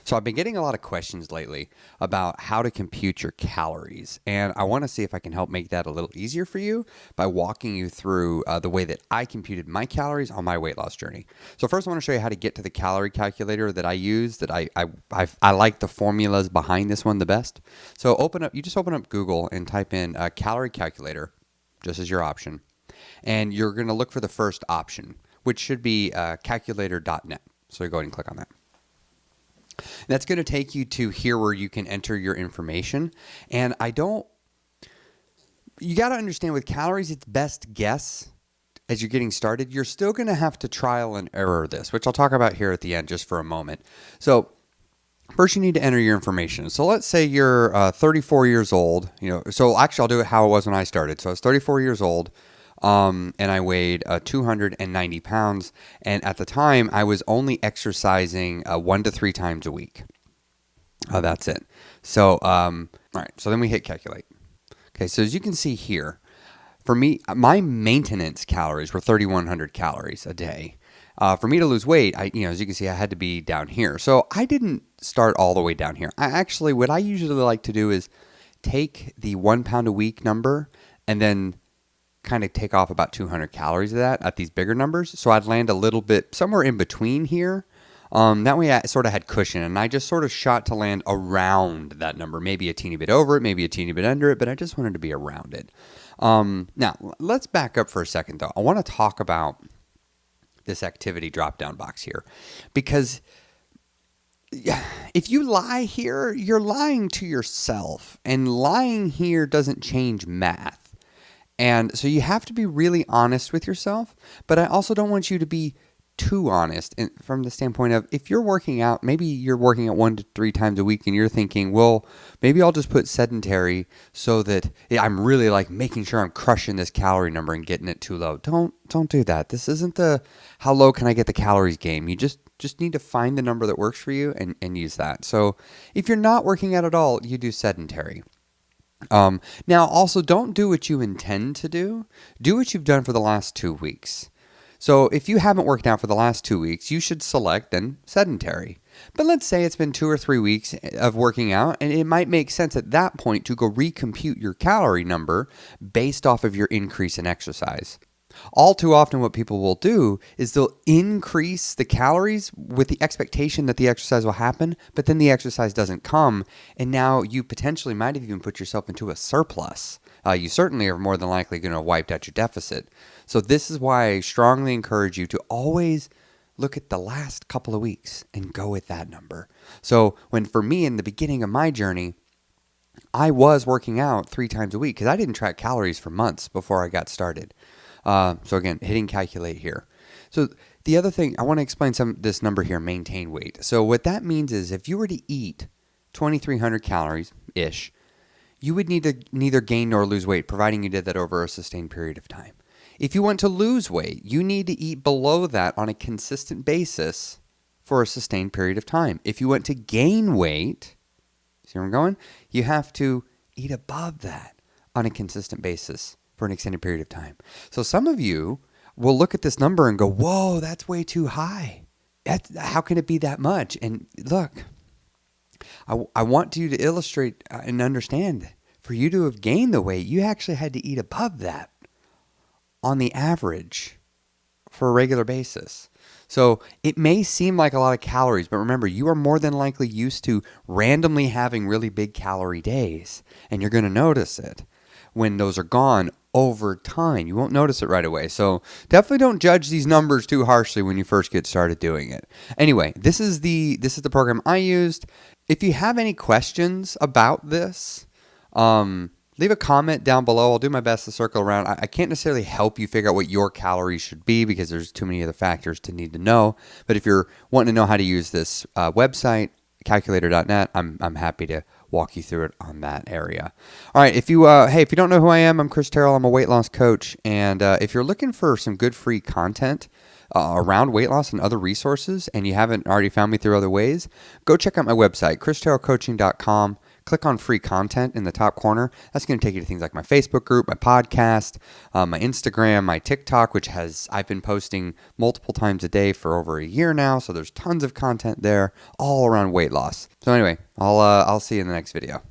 So I've been getting a lot of questions lately about how to compute your calories, and I want to see if I can help make that a little easier for you by walking you through the way that I computed my calories on my weight loss journey. So first, I want to show you how to get to the calorie calculator that I use. That I like the formulas behind this one the best. So you just open up Google and type in calorie calculator, just as your option, and you're going to look for the first option, which should be calculator.net. So go ahead and click on that. That's going to take you to here where you can enter your information. And you got to understand with calories, it's best guess as you're getting started. You're still going to have to trial and error this, which I'll talk about here at the end just for a moment. So first you need to enter your information. So let's say you're 34 years old. So actually I'll do it how it was when I started. So I was 34 years old. And I weighed 290 pounds. And at the time, I was only exercising 1 to 3 times a week. That's it. So, all right. So then we hit calculate. Okay. So as you can see here, for me, my maintenance calories were 3,100 calories a day. For me to lose weight, as you can see, I had to be down here. So I didn't start all the way down here. What I usually like to do is take the 1 pound a week number and then kind of take off about 200 calories of that at these bigger numbers. So I'd land a little bit somewhere in between here. That way I sort of had cushion, and I just sort of shot to land around that number, maybe a teeny bit over it, maybe a teeny bit under it, but I just wanted to be around it. Now let's back up for a second though. I want to talk about this activity drop-down box here, because if you lie here, you're lying to yourself, and lying here doesn't change math. And so you have to be really honest with yourself, but I also don't want you to be too honest from the standpoint of if you're working out, maybe you're working out 1 to 3 times a week and you're thinking, well, maybe I'll just put sedentary so that I'm really like making sure I'm crushing this calorie number and getting it too low. Don't do that. This isn't the how low can I get the calories game. You just need to find the number that works for you and use that. So if you're not working out at all, you do sedentary. Now also don't do what you intend to do. Do what you've done for the last 2 weeks. So if you haven't worked out for the last 2 weeks, you should select then sedentary. But let's say it's been 2 or 3 weeks of working out, and it might make sense at that point to go recompute your calorie number based off of your increase in exercise. All too often what people will do is they'll increase the calories with the expectation that the exercise will happen, but then the exercise doesn't come, and now you potentially might have even put yourself into a surplus. You certainly are more than likely going to have wiped out your deficit. So this is why I strongly encourage you to always look at the last couple of weeks and go with that number. So for me in the beginning of my journey, I was working out 3 times a week because I didn't track calories for months before I got started. So again, hitting calculate here. So the other thing, I want to explain this number here, maintain weight. So what that means is if you were to eat 2,300 calories-ish, you would need to neither gain nor lose weight, providing you did that over a sustained period of time. If you want to lose weight, you need to eat below that on a consistent basis for a sustained period of time. If you want to gain weight, see where I'm going? You have to eat above that on a consistent basis for an extended period of time. So some of you will look at this number and go, whoa, that's way too high. How can it be that much? And look, I want you to illustrate and understand, for you to have gained the weight, you actually had to eat above that on the average for a regular basis. So it may seem like a lot of calories, but remember, you are more than likely used to randomly having really big calorie days, and you're going to notice it when those are gone over time. You won't notice it right away. So definitely don't judge these numbers too harshly when you first get started doing it. Anyway, this is the program I used. If you have any questions about this, leave a comment down below. I'll do my best to circle around. I can't necessarily help you figure out what your calories should be because there's too many other factors to need to know. But if you're wanting to know how to use this website, calculator.net, I'm happy to walk you through it on that area. All right, if you don't know who I am, I'm Chris Terrell. I'm a weight loss coach, and if you're looking for some good free content around weight loss and other resources, and you haven't already found me through other ways, go check out my website, christerrellcoaching.com. click on free content in the top corner. That's going to take you to things like my Facebook group, my podcast, my Instagram, my TikTok, which I've been posting multiple times a day for over a year now. So there's tons of content there all around weight loss. So anyway, I'll see you in the next video.